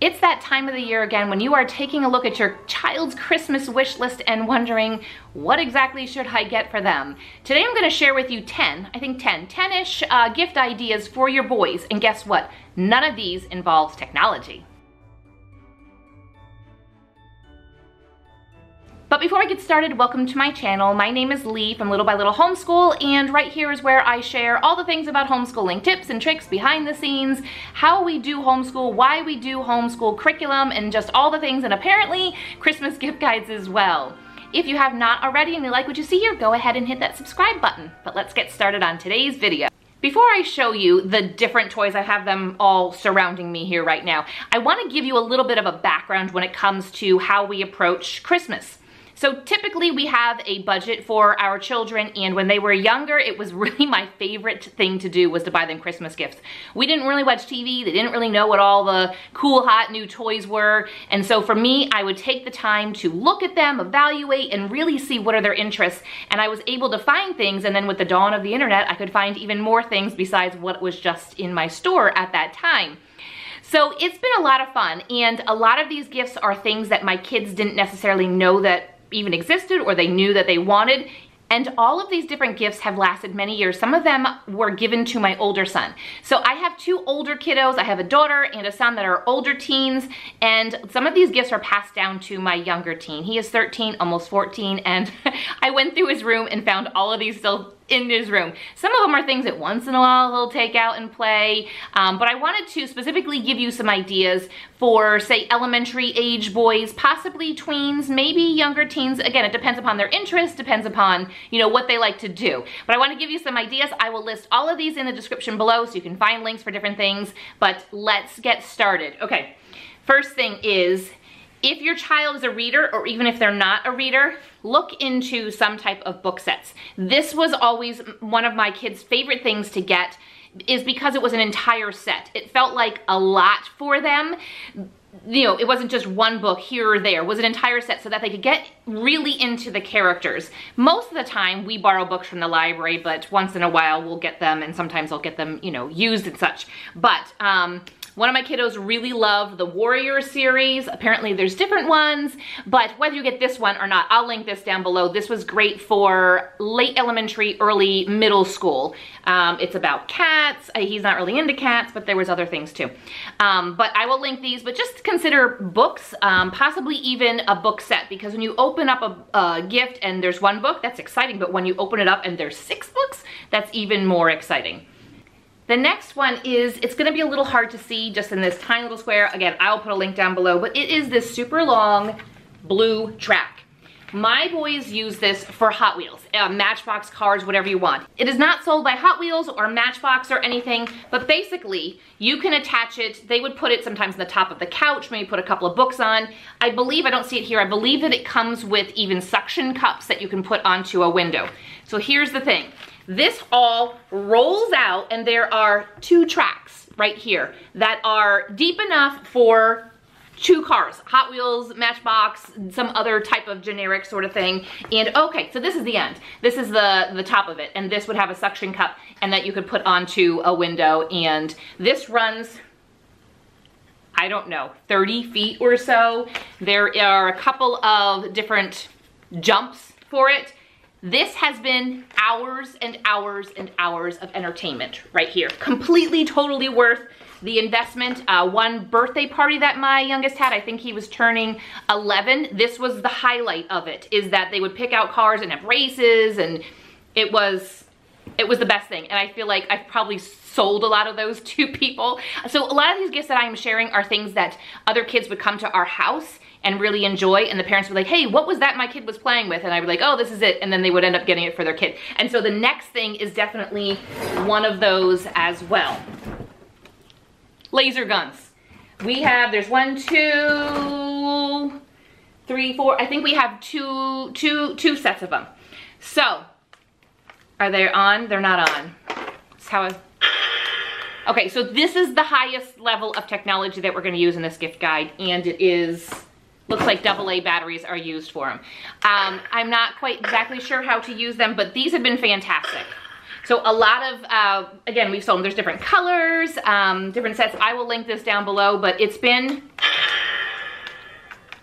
It's that time of the year again when you are taking a look at your child's Christmas wish list and wondering, what exactly should I get for them? Today I'm going to share with you 10-ish gift ideas for your boys. And guess what? None of these involves technology. But before I get started, welcome to my channel. My name is Leigh from Little by Little Homeschool, and right here is where I share all the things about homeschooling, tips and tricks behind the scenes, how we do homeschool, why we do homeschool curriculum, and just all the things, and apparently Christmas gift guides as well. If you have not already and you like what you see here, go ahead and hit that subscribe button. But let's get started on today's video. Before I show you the different toys, I have them all surrounding me here right now, I want to give you a little bit of a background when it comes to how we approach Christmas. So typically we have a budget for our children, and when they were younger, it was really my favorite thing to do was to buy them Christmas gifts. We didn't really watch TV, they didn't really know what all the cool, hot new toys were, and so for me, I would take the time to look at them, evaluate, and really see what are their interests, and I was able to find things, and then with the dawn of the internet, I could find even more things besides what was just in my store at that time. So it's been a lot of fun, and a lot of these gifts are things that my kids didn't necessarily know that even existed or they knew that they wanted. And all of these different gifts have lasted many years. Some of them were given to my older son. So I have two older kiddos. I have a daughter and a son that are older teens, and some of these gifts are passed down to my younger teen. He is 13, almost 14, and I went through his room and found all of these still in his room. Some of them are things that once in a while he'll take out and play, but I wanted to specifically give you some ideas for, say, elementary age boys, possibly tweens, maybe younger teens. Again, it depends upon their interests, depends upon, you know, what they like to do. But I want to give you some ideas. I will list all of these in the description below so you can find links for different things, but let's get started. Okay, first thing is, if your child is a reader, or even if they're not a reader, look into some type of book sets. This was always one of my kids' favorite things to get, is because it was an entire set. It felt like a lot for them. You know, it wasn't just one book here or there. It was an entire set so that they could get really into the characters. Most of the time, we borrow books from the library, but once in a while, we'll get them, and sometimes I'll get them, you know, used and such. But, one of my kiddos really loved the Warrior series. Apparently there's different ones, but whether you get this one or not, I'll link this down below. This was great for late elementary, early middle school. It's about cats. He's not really into cats, but there was other things too. But I will link these, but just consider books, possibly even a book set, because when you open up a gift and there's one book, that's exciting, but when you open it up and there's 6 books, that's even more exciting. The next one is, it's gonna be a little hard to see just in this tiny little square. Again, I'll put a link down below, but it is this super long blue track. My boys use this for Hot Wheels, Matchbox cars, whatever you want. It is not sold by Hot Wheels or Matchbox or anything, but basically you can attach it. They would put it sometimes on the top of the couch, maybe put a couple of books on. I believe, I don't see it here, I believe that it comes with even suction cups that you can put onto a window. So here's the thing. This all rolls out, and there are 2 tracks right here that are deep enough for 2 cars, Hot Wheels, Matchbox, some other type of generic sort of thing. And okay, so this is the end. This is the top of it, and this would have a suction cup and that you could put onto a window, and this runs, I don't know, 30 feet or so. There are a couple of different jumps for it. This has been hours and hours and hours of entertainment right here. Completely, totally worth the investment. One birthday party that my youngest had, I think he was turning 11. This was the highlight of it, is that they would pick out cars and have races, and it was the best thing. And I feel like I've probably sold a lot of those to people. So a lot of these gifts that I am sharing are things that other kids would come to our house and really enjoy, and the parents would be like, hey, what was that my kid was playing with? And I'd be like, oh, this is it, and then they would end up getting it for their kid. And so the next thing is definitely one of those as well. Laser guns. We have, there's 1, 2, 3, 4, I think we have two sets of them. So, are they on? They're not on. That's how okay, so this is the highest level of technology that we're gonna use in this gift guide, and it is, looks like AA batteries are used for them. I'm not quite exactly sure how to use them, but these have been fantastic. So a lot of, again, we've sold them. There's different colors, different sets. I will link this down below, but it's been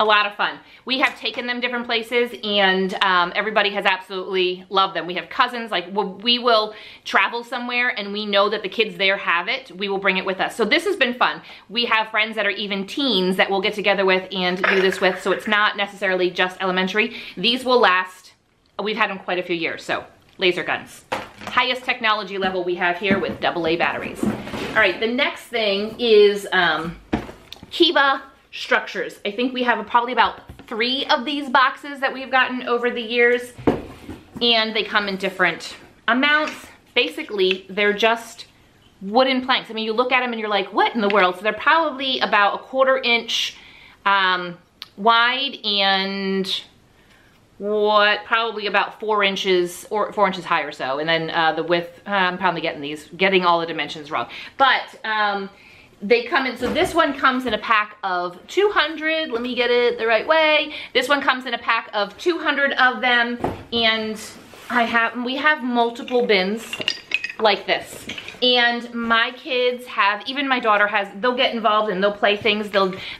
a lot of fun. We have taken them different places, and everybody has absolutely loved them. We have cousins, like we will travel somewhere and we know that the kids there have it, we will bring it with us. So this has been fun. We have friends that are even teens that we'll get together with and do this with, so it's not necessarily just elementary. These will last, we've had them quite a few years, so laser guns. Highest technology level we have here with AA batteries. All right, the next thing is Kiva Structures. I think we have probably about 3 of these boxes that we've gotten over the years, and they come in different amounts. Basically, they're just wooden planks. I mean, you look at them and you're like, what in the world? So they're probably about a 1/4 inch wide and probably about 4 inches or 4 inches high or so. And then the width, I'm probably getting all the dimensions wrong. But they come in, so this one comes in a pack of 200. Let me get it the right way. This one comes in a pack of 200 of them, and we have multiple bins like this. And my kids have, even my daughter has, they'll get involved and they'll play things.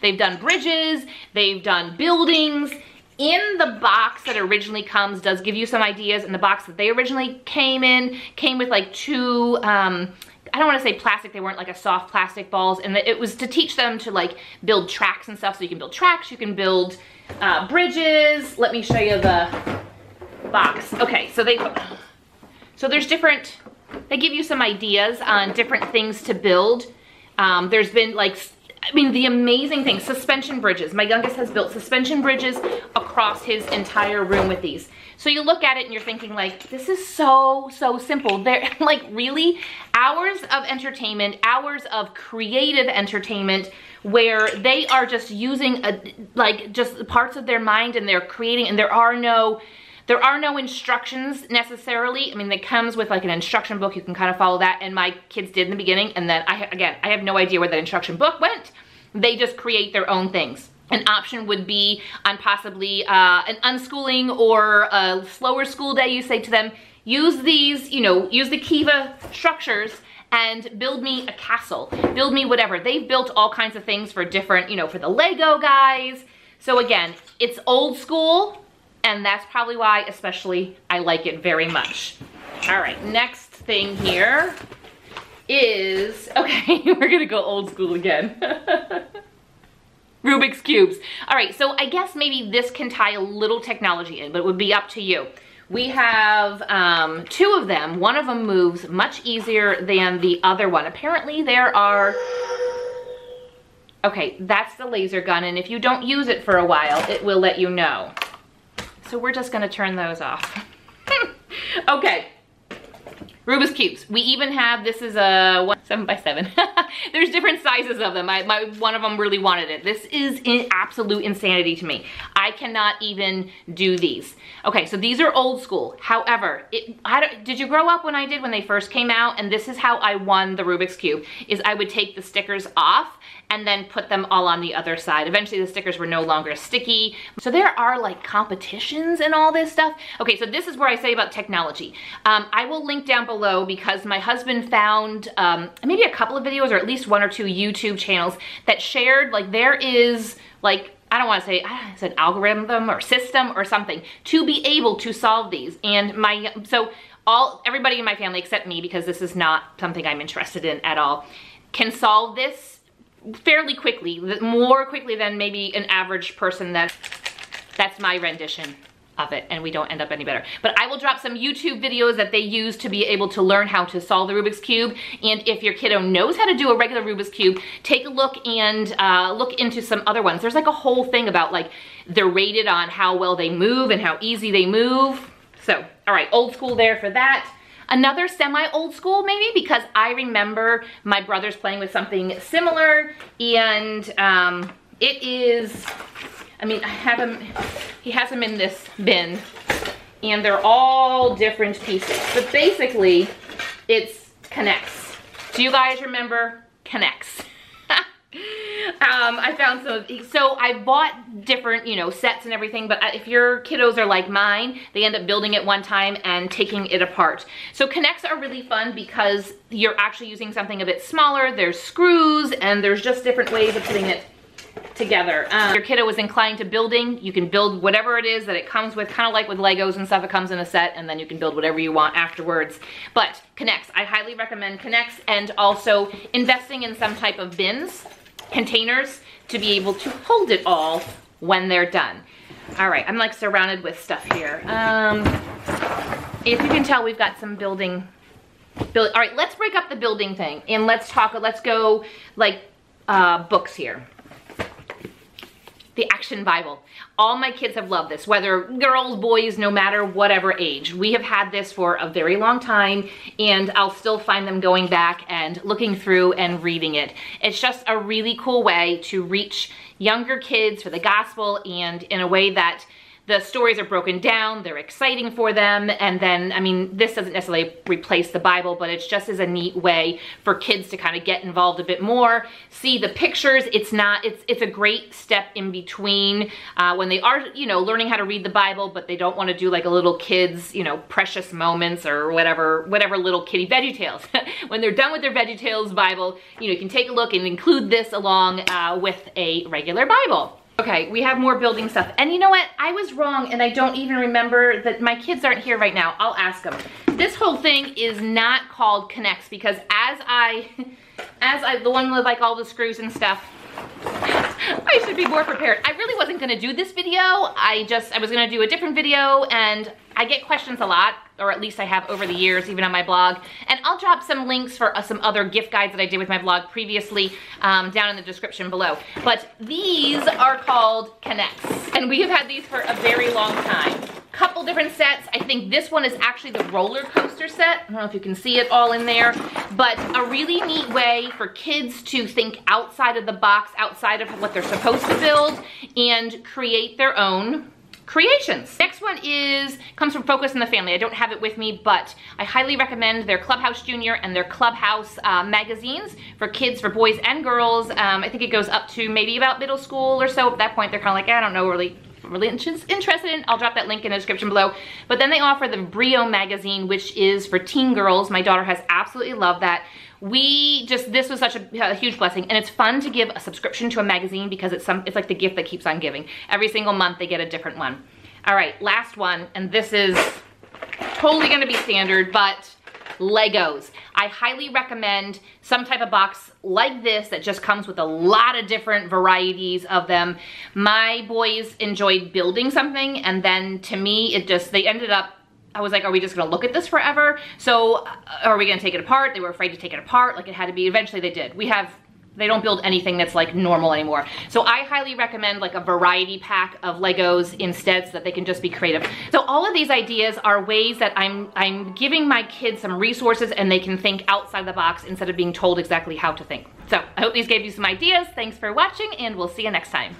They've done bridges, they've done buildings. In the box that originally comes does give you some ideas. In the box that they originally came with like 2, I don't want to say plastic, they weren't like a soft plastic balls, and it was to teach them to like build tracks and stuff. So you can build tracks, you can build bridges. Let me show you the box. Okay, so there's different, they give you some ideas on different things to build. There's been like, I mean, the amazing thing, suspension bridges. My youngest has built suspension bridges across his entire room with these. So you look at it and you're thinking like, this is so simple. They're like, really? Hours of entertainment, hours of creative entertainment where they are just using just parts of their mind, and they're creating, and there are no instructions necessarily. I mean, it comes with like an instruction book. You can kind of follow that, and my kids did in the beginning, and then I have no idea where that instruction book went. They just create their own things. An option would be on possibly an unschooling or a slower school day. You say to them, use these, use the Kiva Structures and build me a castle, build me whatever. They've built all kinds of things for different, for the Lego guys. So again, it's old school, and that's probably why especially I like it very much. All right, next thing here is, okay, we're gonna go old school again. Rubik's Cubes. All right, so I guess maybe this can tie a little technology in, but it would be up to you. We have 2 of them. One of them moves much easier than the other one. Apparently there are, okay, that's the laser gun, and if you don't use it for a while, it will let you know. So we're just gonna turn those off. Okay, Rubik's Cubes. We even have, this is a 7x7. There's different sizes of them. One of them really wanted it. This is absolute insanity to me. I cannot even do these. Okay, so these are old school. However, did you grow up when I did when they first came out? And this is how I won the Rubik's Cube, is I would take the stickers off and then put them all on the other side. Eventually the stickers were no longer sticky. So there are like competitions and all this stuff. Okay, so this is where I say about technology. I will link down below because my husband found maybe a couple of videos, or at least 1 or 2 YouTube channels that shared, like there is like, I don't want to say, it's an algorithm or system or something to be able to solve these. And everybody in my family except me, because this is not something I'm interested in at all, can solve this fairly quickly, more quickly than maybe an average person. That's my rendition of it, and we don't end up any better. But I will drop some YouTube videos that they use to be able to learn how to solve the Rubik's Cube. And if your kiddo knows how to do a regular Rubik's Cube, take a look and look into some other ones. There's like a whole thing about like they're rated on how well they move and how easy they move. So, all right, old school there for that. Another semi-old school maybe, because I remember my brothers playing with something similar, and it is, I mean, he has them in this bin, and they're all different pieces, but basically it's connects. Do you guys remember connects? I found so I bought different, sets and everything, but if your kiddos are like mine, they end up building it one time and taking it apart. So connects are really fun because you're actually using something a bit smaller. There's screws, and there's just different ways of putting it together. Your kiddo is inclined to building, you can build whatever it is that it comes with, kind of like with Legos and stuff. It comes in a set, and then you can build whatever you want afterwards. But K'NEX, I highly recommend K'NEX, and also investing in some type of bins, containers, to be able to hold it all when they're done. All right, I'm like surrounded with stuff here. If you can tell, we've got some building. All right, let's break up the building thing and let's go like books here. The Action Bible. All my kids have loved this, whether girls, boys, no matter whatever age. We have had this for a very long time, and I'll still find them going back and looking through and reading it. It's just a really cool way to reach younger kids for the gospel, and in a way that the stories are broken down, they're exciting for them, and then, I mean, this doesn't necessarily replace the Bible, but it's just as a neat way for kids to kind of get involved a bit more, see the pictures. It's a great step in between when they are, you know, learning how to read the Bible, but they don't want to do like a little kid's, you know, precious moments or whatever little kiddie VeggieTales. When they're done with their VeggieTales Bible, you know, you can take a look and include this along with a regular Bible. Okay, we have more building stuff. And you know what? I was wrong, and I don't even remember that my kids aren't here right now. I'll ask them. This whole thing is not called K'NEX because as I, the one with like all the screws and stuff, I should be more prepared. I really wasn't gonna do this video. I was gonna do a different video, and I get questions a lot, or at least I have over the years, even on my blog. And I'll drop some links for some other gift guides that I did with my blog previously down in the description below. But these are called K'NEX, and we have had these for a very long time. Couple different sets. I think this one is actually the roller coaster set. I don't know if you can see it all in there, but a really neat way for kids to think outside of the box, outside of what they're supposed to build, and create their own creations. Next one comes from Focus on the Family. I don't have it with me, but I highly recommend their Clubhouse Junior and their Clubhouse magazines for kids, for boys and girls. I think it goes up to maybe about middle school or so. At that point, they're kind of like, I don't know, really interested in. I'll drop that link in the description below. But then they offer the Brio magazine, which is for teen girls. My daughter has absolutely loved that. This was such a huge blessing, and it's fun to give a subscription to a magazine because it's like the gift that keeps on giving. Every single month they get a different one. All right, last one, and this is totally gonna be standard, but Legos. I highly recommend some type of box like this that just comes with a lot of different varieties of them. My boys enjoyed building something, and then to me, they ended up, I was like, are we just gonna look at this forever? So are we gonna take it apart? They were afraid to take it apart, like it had to be. Eventually they did. They don't build anything that's like normal anymore. So I highly recommend like a variety pack of Legos instead, so that they can just be creative. So all of these ideas are ways that I'm giving my kids some resources, and they can think outside the box instead of being told exactly how to think. So I hope these gave you some ideas. Thanks for watching, and we'll see you next time.